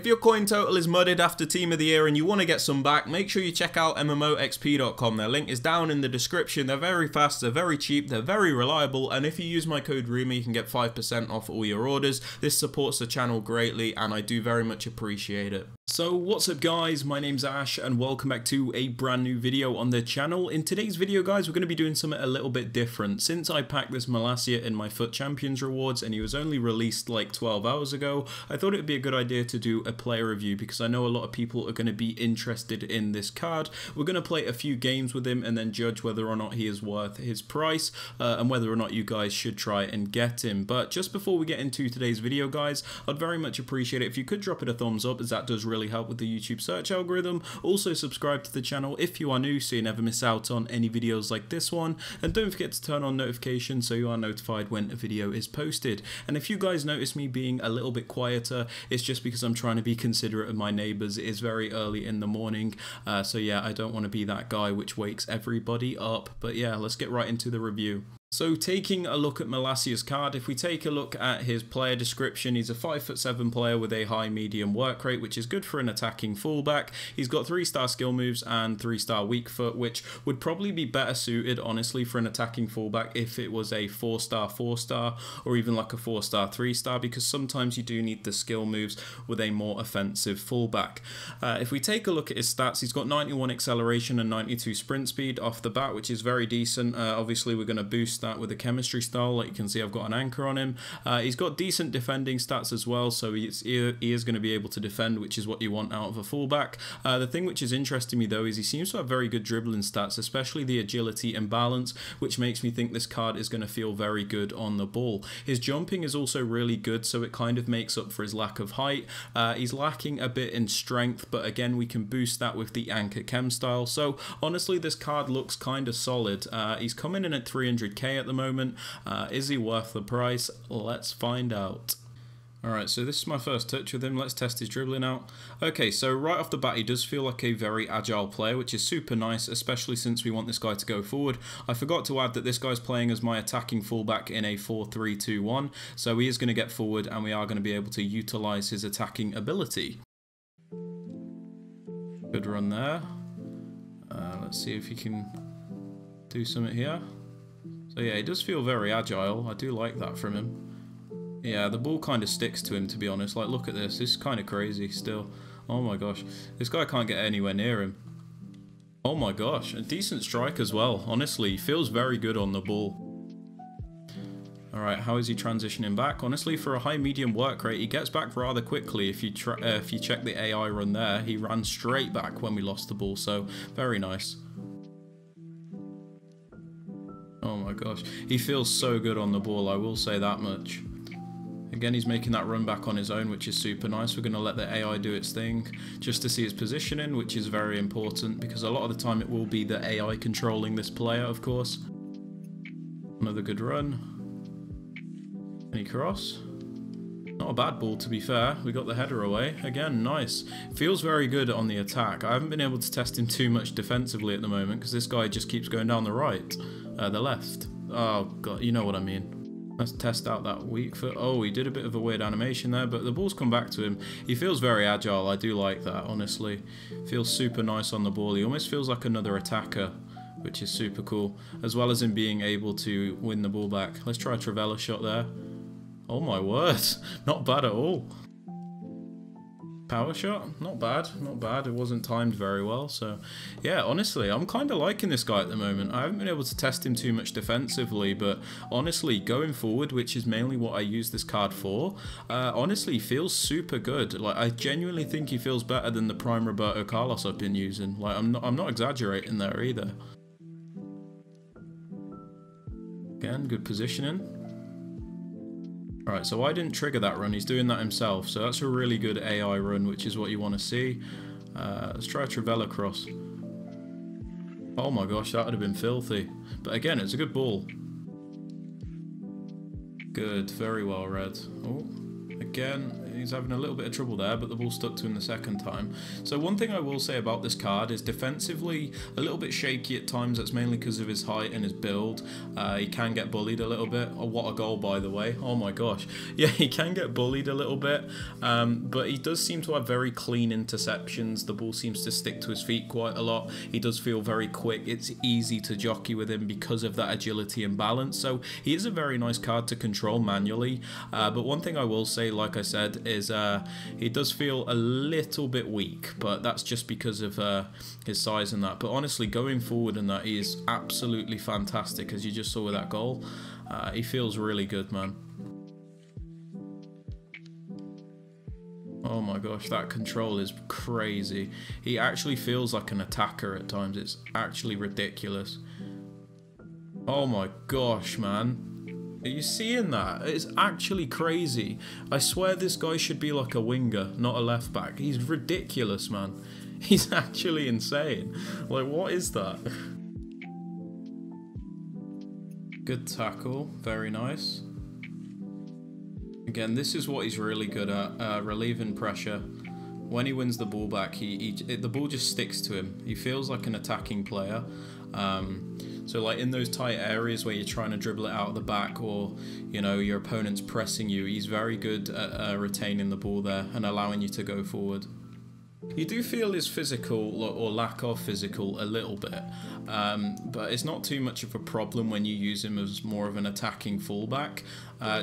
If your coin total is mudded after Team of the Year and you want to get some back, make sure you check out MMOXP.com. Their link is down in the description. They're very fast, they're very cheap, they're very reliable, and if you use my code RUMOR, you can get 5% off all your orders. This supports the channel greatly, and I do very much appreciate it. So what's up guys, my name's Ash and welcome back to a brand new video on the channel. In today's video guys, we're going to be doing something a little bit different. Since I packed this Malacia in my FUT Champions rewards and he was only released like 12 hours ago, I thought it would be a good idea to do a player review because I know a lot of people are going to be interested in this card. We're going to play a few games with him and then judge whether or not he is worth his price and whether or not you guys should try and get him. But just before we get into today's video guys, I'd very much appreciate it if you could drop it a thumbs up, as that does really help with the YouTube search algorithm. Also subscribe to the channel if you are new so you never miss out on any videos like this one, and don't forget to turn on notifications so you are notified when a video is posted. And if you guys notice me being a little bit quieter, it's just because I'm trying to be considerate of my neighbors. It is very early in the morning, so yeah, I don't want to be that guy which wakes everybody up. But yeah, let's get right into the review. So taking a look at Malacia's card, if we take a look at his player description, he's a 5'7" player with a high medium work rate, which is good for an attacking fullback. He's got 3-star skill moves and 3-star weak foot, which would probably be better suited honestly for an attacking fullback if it was a 4-star 4-star or even like a 4-star 3-star, because sometimes you do need the skill moves with a more offensive fullback. If we take a look at his stats, he's got 91 acceleration and 92 sprint speed off the bat, which is very decent. Obviously we're going to boost that with a chemistry style. Like you can see, I've got an anchor on him. He's got decent defending stats as well, so he is going to be able to defend, which is what you want out of a fullback. The thing which is interesting me though is he seems to have very good dribbling stats, especially the agility and balance, which makes me think this card is going to feel very good on the ball. His jumping is also really good, so it kind of makes up for his lack of height. He's lacking a bit in strength, but again we can boost that with the anchor chem style. So honestly this card looks kind of solid. He's coming in at 300k at the moment. Is he worth the price? Let's find out. Alright, so this is my first touch with him. Let's test his dribbling out. Okay, so right off the bat he does feel like a very agile player, which is super nice, especially since we want this guy to go forward. I forgot to add that this guy's playing as my attacking fullback in a 4-3-2-1, so he is going to get forward and we are going to be able to utilise his attacking ability. Good run there. Let's see if he can do something here. So yeah, he does feel very agile. I do like that from him. Yeah, the ball kind of sticks to him, to be honest. Like, look at this. This is kind of crazy still. Oh my gosh. This guy can't get anywhere near him. Oh my gosh. A decent strike as well. Honestly, he feels very good on the ball. Alright, how is he transitioning back? Honestly, for a high medium work rate, he gets back rather quickly. If you check the AI run there, he ran straight back when we lost the ball. So, very nice. Oh my gosh, he feels so good on the ball, I will say that much. Again, he's making that run back on his own, which is super nice. We're going to let the AI do its thing just to see his positioning, which is very important because a lot of the time it will be the AI controlling this player, of course. Another good run. Any cross? Not a bad ball, to be fair. We got the header away. Again, nice. Feels very good on the attack. I haven't been able to test him too much defensively at the moment because this guy just keeps going down the right. The left. Oh, God, you know what I mean. Let's test out that weak foot. Oh, he did a bit of a weird animation there, but the ball's come back to him. He feels very agile. I do like that, honestly. Feels super nice on the ball. He almost feels like another attacker, which is super cool, as well as him being able to win the ball back. Let's try a Trivela shot there. Oh my word, not bad at all. Power shot, not bad, not bad. It wasn't timed very well, so yeah, honestly, I'm kind of liking this guy at the moment. I haven't been able to test him too much defensively, but honestly, going forward, which is mainly what I use this card for, honestly, feels super good. Like, I genuinely think he feels better than the prime Roberto Carlos I've been using. Like, I'm not exaggerating there either. Again, good positioning. Alright, so I didn't trigger that run, he's doing that himself, so that's a really good AI run, which is what you want to see. Let's try a Trivela cross. Oh my gosh, that would have been filthy. But again, it's a good ball. Good, very well read. Oh, again, he's having a little bit of trouble there, but the ball stuck to him the second time. So one thing I will say about this card is defensively a little bit shaky at times. That's mainly because of his height and his build. He can get bullied a little bit. Oh, what a goal, by the way. Oh my gosh. Yeah, he can get bullied a little bit, but he does seem to have very clean interceptions. The ball seems to stick to his feet quite a lot. He does feel very quick. It's easy to jockey with him because of that agility and balance. So he is a very nice card to control manually. But one thing I will say, like I said, is he does feel a little bit weak, but that's just because of his size and that. But honestly, going forward in that, he is absolutely fantastic, as you just saw with that goal. He feels really good, man. Oh my gosh, that control is crazy. He actually feels like an attacker at times. It's actually ridiculous. Oh my gosh, man. Are you seeing that? It's actually crazy. I swear this guy should be like a winger, not a left back. He's ridiculous, man. He's actually insane. Like, what is that? Good tackle. Very nice. Again, this is what he's really good at, relieving pressure. When he wins the ball back, the ball just sticks to him. He feels like an attacking player. So like in those tight areas where you're trying to dribble it out of the back, or you know your opponent's pressing you, he's very good at retaining the ball there and allowing you to go forward. You do feel his physical, or lack of physical, a little bit, but it's not too much of a problem when you use him as more of an attacking fullback,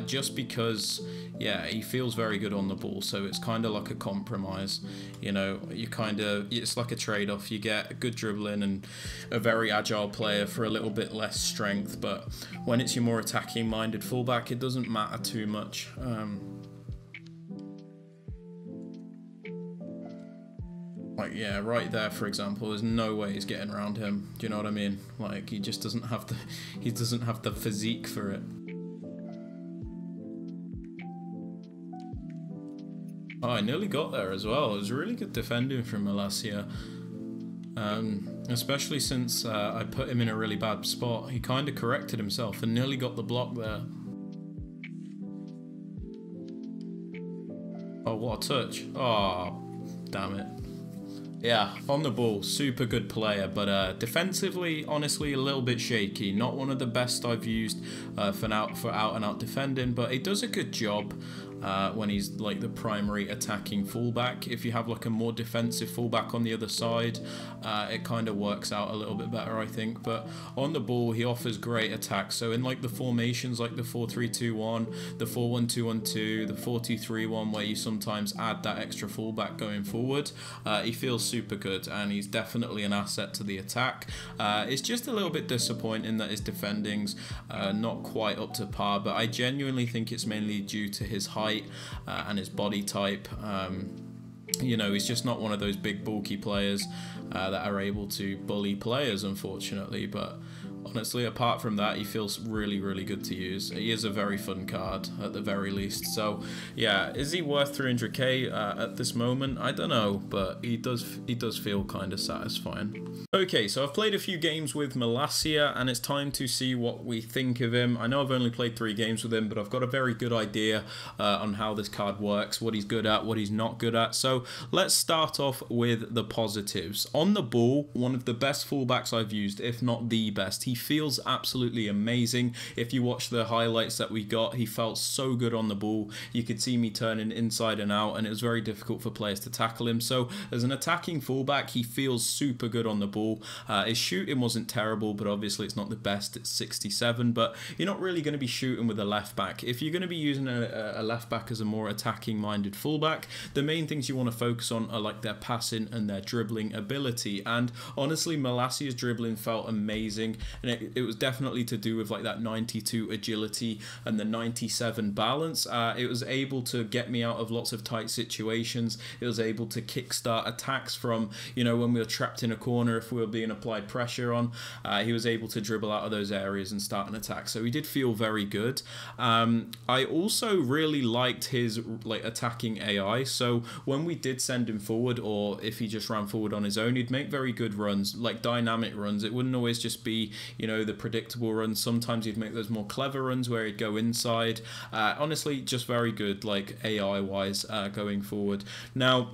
just because, yeah, he feels very good on the ball, so it's kind of like a compromise. You know, it's like a trade-off. You get good dribbling and a very agile player for a little bit less strength, but when it's your more attacking-minded fullback, it doesn't matter too much. Like, yeah, right there, for example, there's no way he's getting around him. Do you know what I mean? Like, he just doesn't have the physique for it. Oh, I nearly got there as well. It was really good defending from Malacia. Especially since I put him in a really bad spot. He kind of corrected himself and nearly got the block there. Oh, what a touch. Oh, damn it. Yeah, on the ball, super good player, but defensively, honestly, a little bit shaky. Not one of the best I've used for out-and-out defending, but he does a good job when he's like the primary attacking fullback. If you have like a more defensive fullback on the other side, it kind of works out a little bit better, I think. But on the ball, he offers great attack. So in like the formations, like the 4-3-2-1, the 4-1-2-1-2, the 4-2-3-1, where you sometimes add that extra fullback going forward, he feels super good, and he's definitely an asset to the attack. It's just a little bit disappointing that his defending's not quite up to par, but I genuinely think it's mainly due to his height and his body type. You know, he's just not one of those big bulky players that are able to bully players, unfortunately. But honestly, apart from that, he feels really, really good to use. He is a very fun card at the very least. So yeah, is he worth 300k at this moment? I don't know, but he does feel kind of satisfying. Okay, so I've played a few games with Malacia, and it's time to see what we think of him. I know I've only played 3 games with him, but I've got a very good idea on how this card works, what he's good at, what he's not good at. So let's start off with the positives. On the ball, one of the best fullbacks I've used, if not the best. He feels absolutely amazing. If you watch the highlights that we got, he felt so good on the ball. You could see me turning inside and out, and it was very difficult for players to tackle him. So as an attacking fullback, he feels super good on the ball. His shooting wasn't terrible, but obviously it's not the best. It's 67, but you're not really going to be shooting with a left back. If you're going to be using a left back as a more attacking minded fullback, the main things you want to focus on are like their passing and their dribbling ability. And honestly, Malacia's dribbling felt amazing, and it was definitely to do with like that 92 agility and the 97 balance. It was able to get me out of lots of tight situations. It was able to kickstart attacks from, you know, when we were trapped in a corner, if we were being applied pressure on, he was able to dribble out of those areas and start an attack. So he did feel very good. I also really liked his like attacking AI. So when we did send him forward, or if he just ran forward on his own, he'd make very good runs, like dynamic runs. It wouldn't always just be, you know, the predictable runs. Sometimes he'd make those more clever runs where he'd go inside. Honestly, just very good, like AI wise, going forward. Now,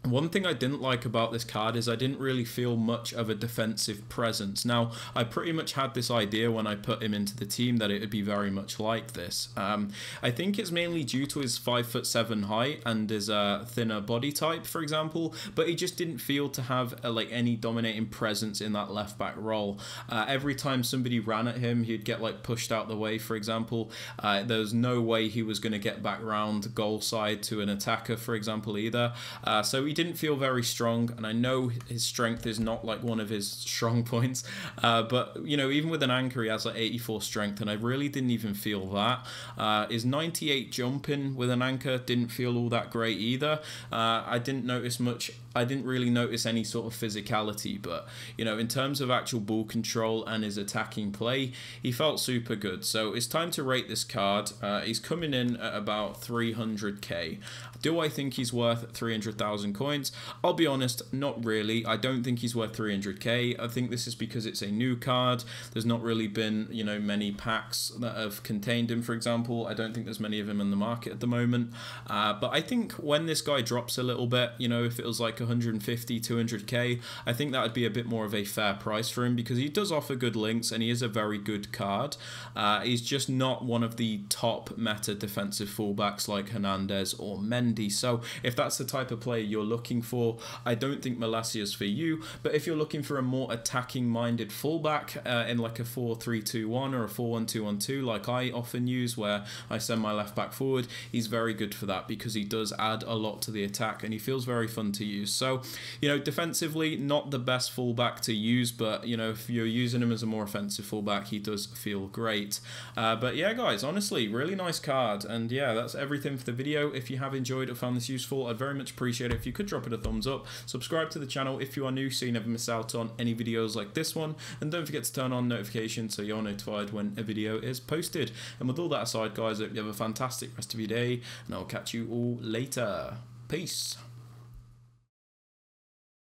one thing I didn't like about this card is I didn't really feel much of a defensive presence. Now, I pretty much had this idea when I put him into the team that it would be very much like this. I think it's mainly due to his 5'7" height and his thinner body type, for example, but he just didn't feel to have like any dominating presence in that left back role. Every time somebody ran at him, he'd get like pushed out the way, for example. There was no way he was going to get back round goal side to an attacker, for example, either. So he didn't feel very strong, and I know his strength is not like one of his strong points, but you know, even with an anchor he has like 84 strength, and I really didn't even feel that. His 98 jumping with an anchor didn't feel all that great either. I didn't notice much. I didn't really notice any sort of physicality, but you know, in terms of actual ball control and his attacking play, he felt super good. So it's time to rate this card. He's coming in at about 300k. Do I think he's worth 300,000 coins? I'll be honest, not really. I don't think he's worth 300k. I think this is because it's a new card. There's not really been, you know, many packs that have contained him, for example. I don't think there's many of him in the market at the moment. But I think when this guy drops a little bit, you know, if it was like 150, 200k, I think that would be a bit more of a fair price for him, because he does offer good links and he is a very good card. He's just not one of the top meta defensive fullbacks like Hernandez or Mendy. So if that's the type of player you're looking for, I don't think Malasia's for you. But if you're looking for a more attacking minded fullback in like a 4-3-2-1 or a 4-1-2-1-2 like I often use, where I send my left back forward, he's very good for that, because he does add a lot to the attack and he feels very fun to use. So, you know, defensively, not the best fullback to use, but you know, if you're using him as a more offensive fullback, he does feel great. But yeah, guys, honestly, really nice card. And yeah, that's everything for the video. If you have enjoyed or found this useful, I'd very much appreciate it if you could drop it a thumbs up. Subscribe to the channel if you are new, so you never miss out on any videos like this one, and don't forget to turn on notifications so you're notified when a video is posted. And with all that aside, guys, I hope you have a fantastic rest of your day, and I'll catch you all later. Peace.